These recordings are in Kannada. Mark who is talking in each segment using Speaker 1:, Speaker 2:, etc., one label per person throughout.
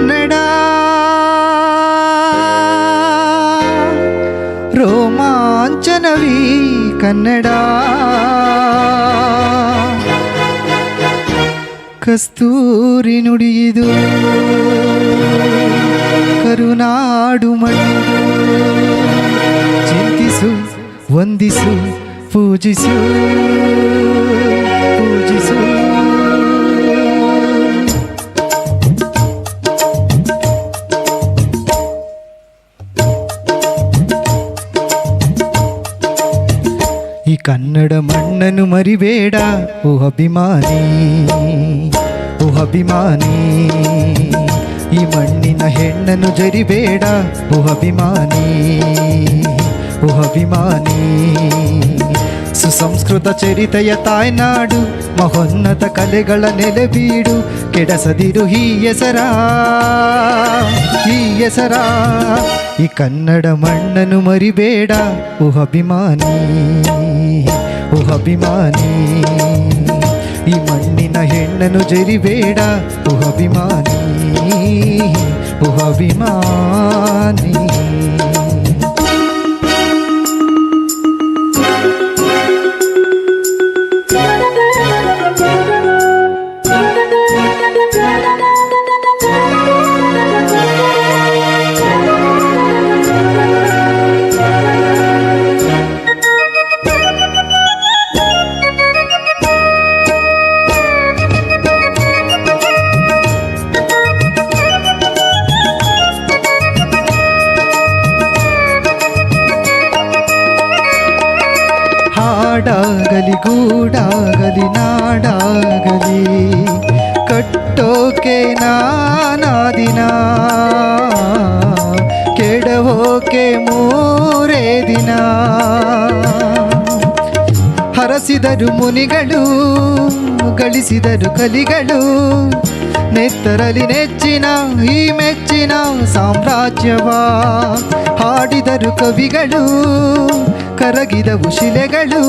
Speaker 1: ಕನ್ನಡ ರೋಮಾಂಚನವೀ ಕನ್ನಡ ಕಸ್ತೂರಿ ನುಡಿಯಿದು ಕರುನಾಡು ಮಣ್ಣಿದು ಚಿಂತಿಸು ವಂದಿಸು ಪೂಜಿಸು ಪೂಜಿಸು ಈ ಕನ್ನಡ ಮಣ್ಣನ್ನು ಮರಿಬೇಡ ಓ ಅಭಿಮಾನಿ, ಓ ಅಭಿಮಾನಿ. ಈ ಮಣ್ಣಿನ ಹೆಣ್ಣನ್ನು ಜರಿಬೇಡ ಓ ಅಭಿಮಾನಿ, ಓ ಅಭಿಮಾನಿ. ಸುಸಂಸ್ಕೃತ ಚರಿತೆಯ ತಾಯ್ನಾಡು, ಮಹೋನ್ನತ ಕಲೆಗಳ ನೆಲೆಬೀಡು. ಕೆಡಸದಿರು ಈ ಹೆಸರ, ಈ ಹೆಸರ. ಈ ಕನ್ನಡ ಮಣ್ಣನ್ನು ಮರಿಬೇಡ ಓ ಅಭಿಮಾನಿ, ಓ ಅಭಿಮಾನಿ. ಈ ಮಣ್ಣಿನ ಹೆಣ್ಣನ್ನು ಜರಿಬೇಡ ಓ ಅಭಿಮಾನಿ, ಓ ಅಭಿಮಾನಿ. ಹಾಡಾಗಲಿ ಗೂಡಾಗಲಿ ನಾಡಾಗಲಿ ಕಟ್ಟೋಕೆ ನಾನಾದಿನ, ಕೆಡವೋಕೆ ಮೂರೇ ದಿನ. ಹರಸಿದರು ಮುನಿಗಳು, ಗಳಿಸಿದರು ಕಲಿಗಳು. ನೆತ್ತರಲಿ ನೆಚ್ಚಿನ ಈ ಮೆಚ್ಚಿನ ಸಾಮ್ರಾಜ್ಯವ ಹಾಡಿದರು ಕವಿಗಳು. ಕರಗಿದವು ಶಿಲೆಗಳು,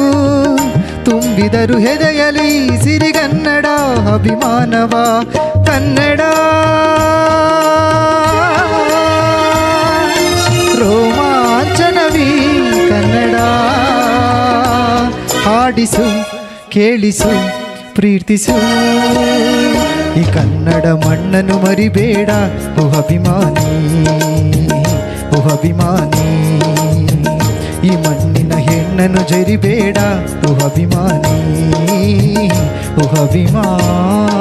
Speaker 1: ತುಂಬಿದರು ಹೆದೆಯಲಿ ಸಿರಿಗನ್ನಡ ಅಭಿಮಾನವ. ಕನ್ನಡ ರೋಮಾಂಚನವೀ ಕನ್ನಡ. ಹಾಡಿಸು ಕೇಳಿಸು ಪ್ರೀತಿಸು. ಈ ಕನ್ನಡ ಮಣ್ಣನ್ನು ಮರಿಬೇಡ ಓ ಅಭಿಮಾನಿ, ಓ ಅಭಿಮಾನಿ. ಈ ಮಣ್ಣಿನ ಹೆಣ್ಣನ್ನು ಜರಿಬೇಡ ಓ ಅಭಿಮಾನಿ, ಓ ಅಭಿಮಾನಿ.